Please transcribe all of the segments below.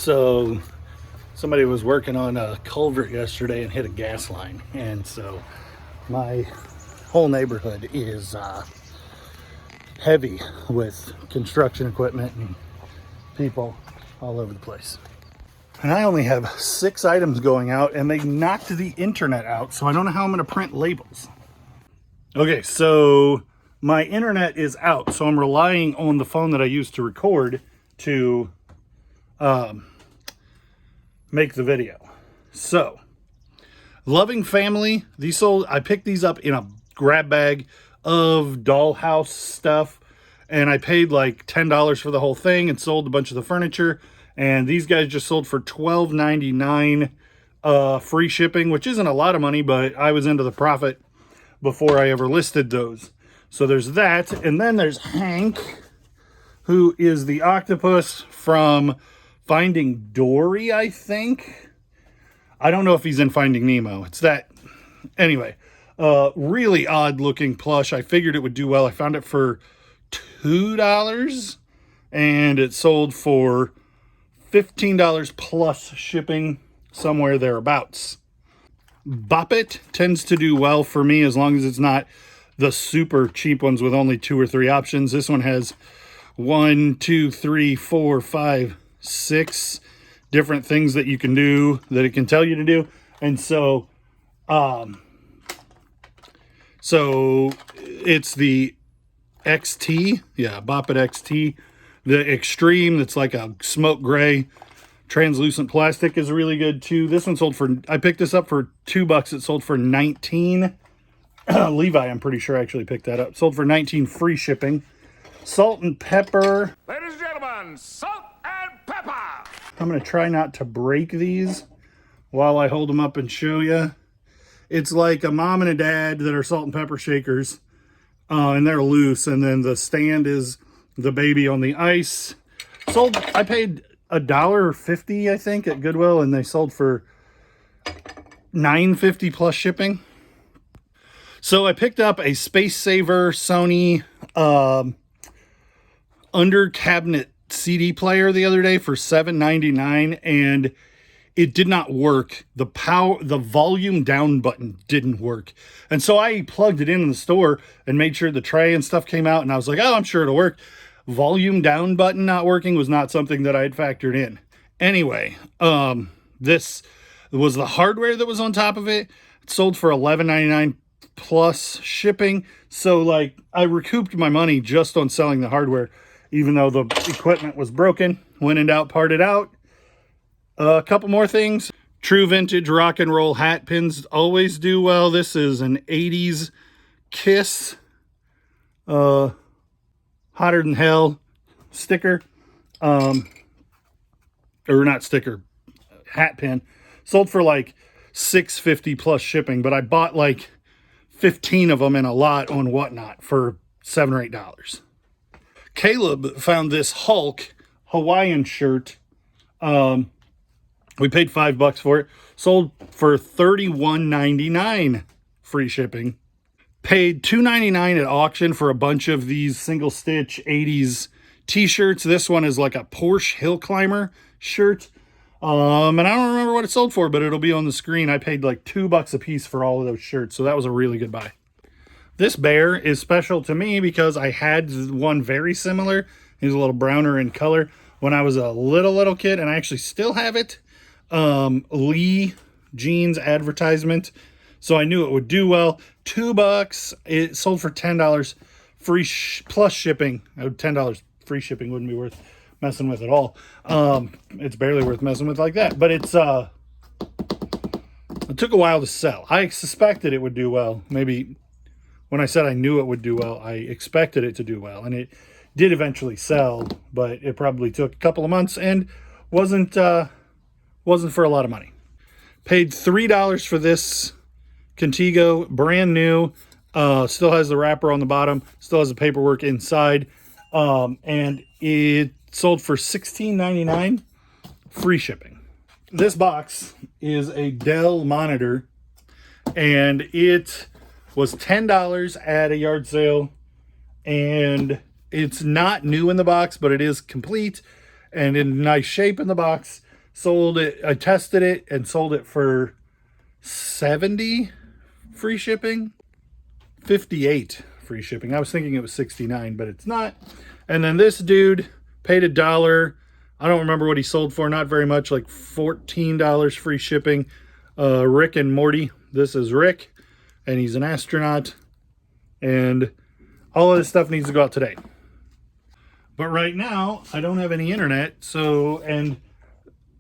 So somebody was working on a culvert yesterday and hit a gas line, and so my whole neighborhood is heavy with construction equipment and people all over the place. And I only have 6 items going out, and they knocked the internet out, so I don't know how I'm going to print labels. Okay, so my internet is out, so I'm relying on the phone that I used to record to make the video. So, Loving Family, these sold. I picked these up in a grab bag of dollhouse stuff, and I paid like $10 for the whole thing and sold a bunch of the furniture. And these guys just sold for $12.99 free shipping, which isn't a lot of money, but I was into the profit before I ever listed those. So there's that, and then there's Hank, who is the octopus from Finding Dory, I think. I don't know if he's in Finding Nemo. It's that. Anyway, really odd looking plush. I figured it would do well. I found it for $2 and it sold for $15 plus shipping, somewhere thereabouts. Bop It tends to do well for me as long as it's not the super cheap ones with only 2 or 3 options. This one has 1, 2, 3, 4, 5, 6 different things that you can do, that it can tell you to do. And so it's the XT, Bop It XT. The Extreme, that's like a smoke gray translucent plastic, is really good too. This one sold for, I picked this up for $2. It sold for 19. Levi, I'm pretty sure, actually picked that up. Sold for 19 free shipping. Salt and pepper. Ladies and gentlemen, salt and pepper. I'm going to try not to break these while I hold them up and show you. It's like a mom and a dad that are salt and pepper shakers, and they're loose, and then the stand is the baby on the ice. Sold, I paid $1.50, I think, at Goodwill, and they sold for $9.50 plus shipping. So I picked up a Space Saver Sony under cabinet CD player the other day for $7.99, and it did not work. The volume down button didn't work. And so I plugged it in the store and made sure the tray and stuff came out, and I was like, oh, I'm sure it'll work. Volume down button not working was not something that I had factored in. Anyway, this was the hardware that was on top of it. It sold for $11.99 plus shipping. So like, I recouped my money just on selling the hardware, even though the equipment was broken. When in doubt, parted out. A couple more things. True vintage rock and roll hat pins always do well. This is an 80s Kiss Hotter Than Hell sticker. Or not sticker, hat pin. Sold for like $6.50 plus shipping, but I bought like 15 of them in a lot on Whatnot for $7 or $8. Caleb found this Hulk Hawaiian shirt. We paid $5 for it. Sold for $31.99 free shipping. Paid $2.99 at auction for a bunch of these single stitch 80s t-shirts. This one is like a Porsche Hill Climber shirt. And I don't remember what it sold for, but it'll be on the screen. I paid like $2 a piece for all of those shirts, so that was a really good buy. This bear is special to me because I had one very similar. He's a little browner in color when I was a little kid, and I actually still have it. Lee jeans advertisement, so I knew it would do well. $2. It sold for $10 free plus shipping. $10 free shipping wouldn't be worth messing with at all. It's barely worth messing with like that, but it's it took a while to sell. I suspected it would do well. Maybe when I said I knew it would do well, I expected it to do well, and it did eventually sell, but it probably took a couple of months and wasn't for a lot of money. Paid $3 for this Contigo, brand new. Still has the wrapper on the bottom, still has the paperwork inside, and it sold for $16.99 free shipping. This box is a Dell monitor, and it was $10 at a yard sale, and it's not new in the box, but it is complete and in nice shape in the box. Sold it, I tested it and sold it for 70 free shipping, 58 free shipping. I was thinking it was 69, but it's not. And then this dude paid $1. I don't remember what he sold for, not very much, like $14 free shipping. Rick and Morty. This is Rick, and he's an astronaut, and all of this stuff needs to go out today. But right now, I don't have any internet, so, and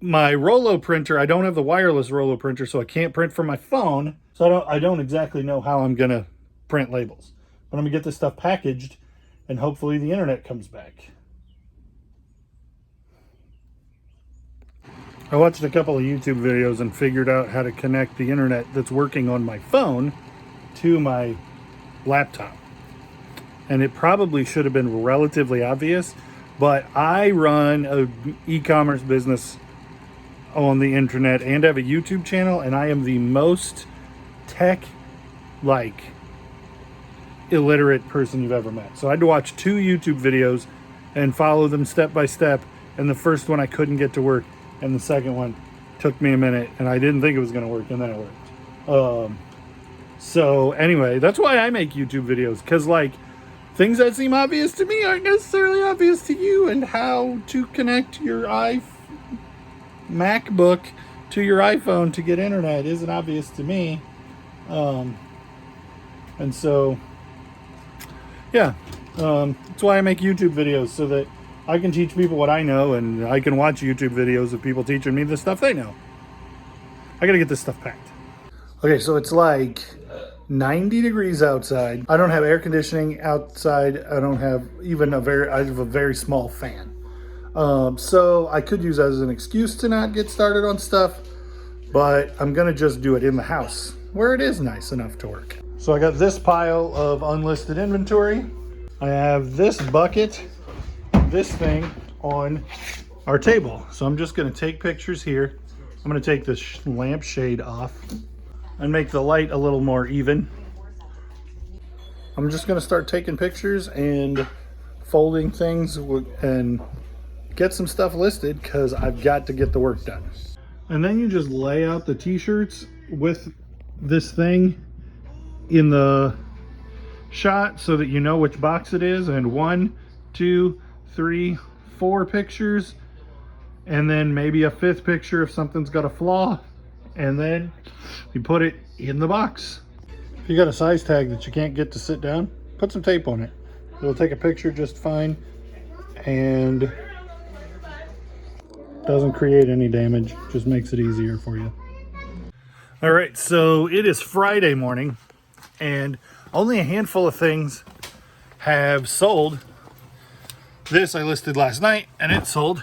my Rollo printer, I don't have the wireless Rollo printer, so I can't print from my phone. So I don't exactly know how I'm gonna print labels. But I'm gonna get this stuff packaged, and hopefully the internet comes back. I watched a couple of YouTube videos and figured out how to connect the internet that's working on my phone to my laptop. And it probably should have been relatively obvious, but I run an e-commerce business on the internet and have a YouTube channel, and I am the most tech-like illiterate person you've ever met. So I had to watch 2 YouTube videos and follow them step by step, and the first one I couldn't get to work, and the second one took me a minute, and I didn't think it was going to work, and then it worked. So anyway, that's why I make YouTube videos, because like things that seem obvious to me aren't necessarily obvious to you, and how to connect your MacBook to your iPhone to get internet isn't obvious to me. And so, yeah, that's why I make YouTube videos, so that I can teach people what I know, and I can watch YouTube videos of people teaching me the stuff they know. I gotta get this stuff packed. Okay, so it's like 90 degrees outside. I don't have air conditioning outside. I don't have even I have a very small fan. So I could use that as an excuse to not get started on stuff, but I'm gonna just do it in the house where it is nice enough to work. So I got this pile of unlisted inventory. I have this bucket, this thing on our table. So I'm just gonna take pictures here. I'm gonna take this lamp shade off and make the light a little more even. I'm just gonna start taking pictures and folding things and get some stuff listed, because I've got to get the work done. And then you just lay out the t-shirts with this thing in the shot so that you know which box it is, and 1, 2, 3, 4 pictures, and then maybe a 5th picture if something's got a flaw, and then you put it in the box. If you got a size tag that you can't get to sit down, put some tape on it. It'll take a picture just fine and doesn't create any damage, just makes it easier for you. All right, so it is Friday morning, and only a handful of things have sold. This I listed last night, and it sold.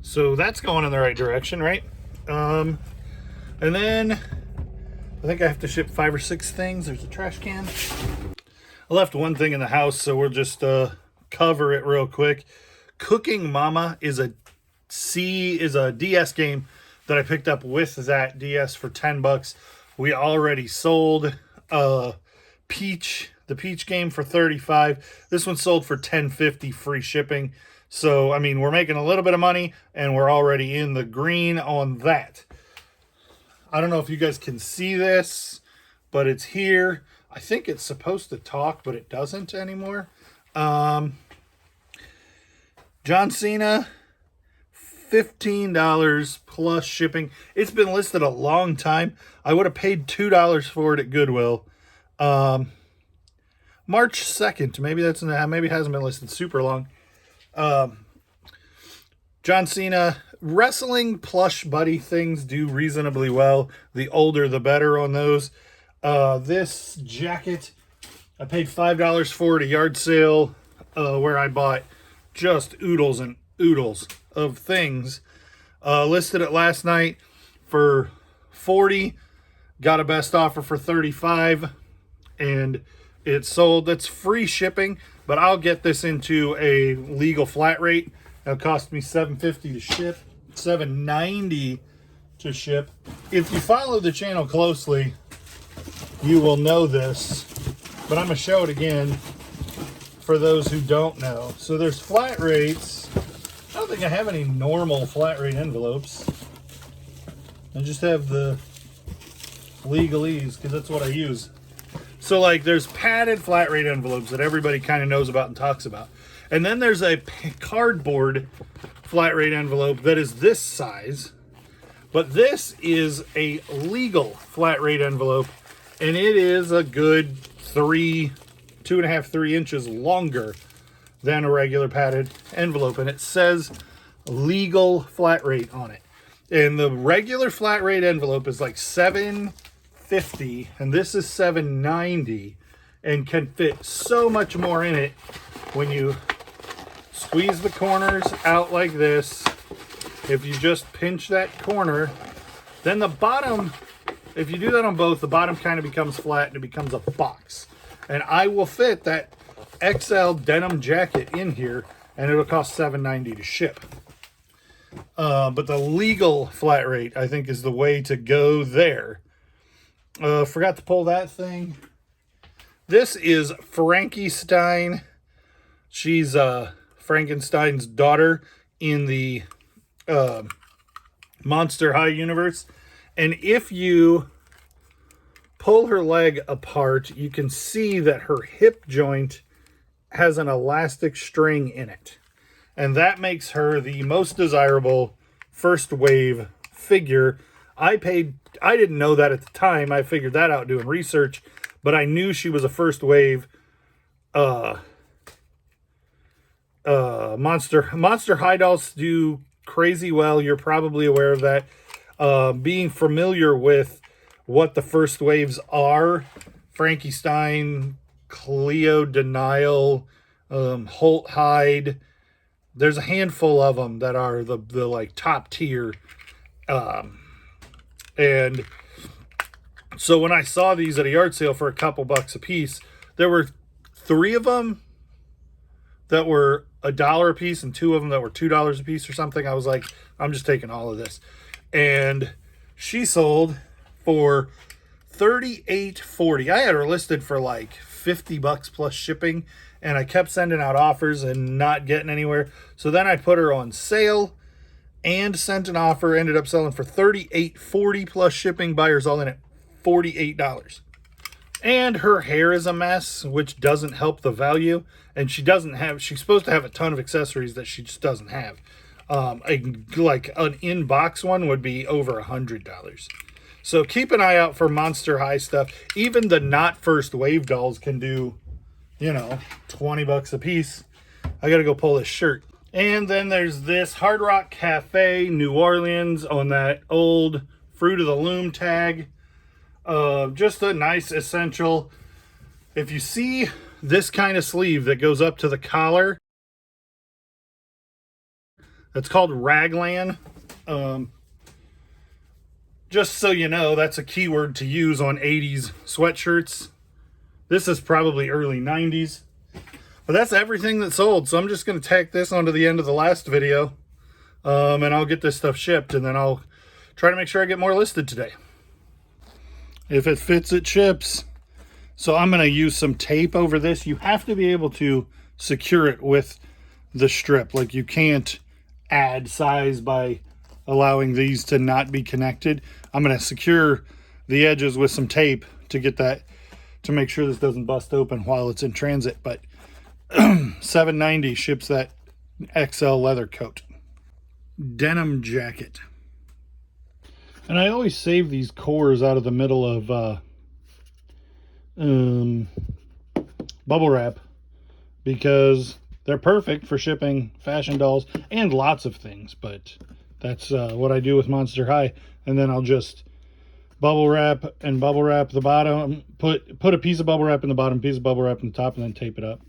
So that's going in the right direction, right? And then I think I have to ship 5 or 6 things. There's a trash can. I left one thing in the house, so we'll just cover it real quick. Cooking Mama is a DS game that I picked up with that DS for $10. We already sold the Peach game for $35. This one sold for $10.50 free shipping. So, I mean, we're making a little bit of money, and we're already in the green on that. I don't know if you guys can see this, but it's here. I think it's supposed to talk, but it doesn't anymore. John Cena, $15 plus shipping. It's been listed a long time. I would have paid $2 for it at Goodwill. March 2nd. Maybe it hasn't been listed super long. John Cena wrestling plush buddy things do reasonably well. The older the better on those. This jacket, I paid $5 for it at a yard sale where I bought just oodles and oodles of things. Listed it last night for $40, got a best offer for $35, and it sold. That's free shipping, but I'll get this into a legal flat rate. It'll cost me $7.50 to ship, $7.90 to ship. If you follow the channel closely, you will know this, but I'm gonna show it again for those who don't know. So there's flat rates. I don't think I have any normal flat rate envelopes. I just have the legalese because that's what I use. So like there's padded flat rate envelopes that everybody kind of knows about and talks about. And then there's a cardboard flat rate envelope that is this size. But this is a legal flat rate envelope. And it is a good 2.5, 3 inches longer than a regular padded envelope. And it says legal flat rate on it. And the regular flat rate envelope is like $7.50, and this is $7.90, and can fit so much more in it when you squeeze the corners out like this. If you just pinch that corner, then the bottom, if you do that on both, the bottom kind of becomes flat and it becomes a box. And I will fit that XL denim jacket in here, and it'll cost $7.90 to ship. But the legal flat rate, I think, is the way to go there. Forgot to pull that thing. This is Frankenstein. She's Frankenstein's daughter in the Monster High universe. And if you pull her leg apart, you can see that her hip joint has an elastic string in it. And that makes her the most desirable first wave figure. I didn't know that at the time. I figured that out doing research, but I knew she was a first wave monster high dolls do crazy well. You're probably aware of that. Being familiar with what the first waves are, Frankenstein, Cleo Denial, Holt Hyde, there's a handful of them that are the like top tier. And so when I saw these at a yard sale for a couple bucks a piece, there were 3 of them that were $1 a piece and 2 of them that were $2 a piece or something. I was like, I'm just taking all of this. And she sold for $38.40. I had her listed for like $50 plus shipping, and I kept sending out offers and not getting anywhere. So then I put her on sale and sent an offer, ended up selling for $38.40 plus shipping, buyers all in at $48. And her hair is a mess, which doesn't help the value. And she's supposed to have a ton of accessories that she just doesn't have. Like an in-box one would be over $100. So keep an eye out for Monster High stuff. Even the not first wave dolls can do, $20 a piece. I gotta go pull this shirt. And then there's this Hard Rock Cafe, New Orleans, on that old Fruit of the Loom tag. Just a nice essential. If you see this kind of sleeve that goes up to the collar, that's called raglan. Just so you know, that's a keyword to use on 80s sweatshirts. This is probably early 90s. But that's everything that sold. So I'm just going to tack this onto the end of the last video. And I'll get this stuff shipped. And then I'll try to make sure I get more listed today. If it fits, it ships. So I'm going to use some tape over this. You have to be able to secure it with the strip. Like you can't add size by allowing these to not be connected. I'm going to secure the edges with some tape to get that, to make sure this doesn't bust open while it's in transit. But $7.90 ships that XL leather coat. Denim jacket. And I always save these cores out of the middle of bubble wrap because they're perfect for shipping fashion dolls and lots of things. But that's what I do with Monster High. And then I'll just bubble wrap and bubble wrap the bottom, put a piece of bubble wrap in the bottom, piece of bubble wrap in the top, and then tape it up.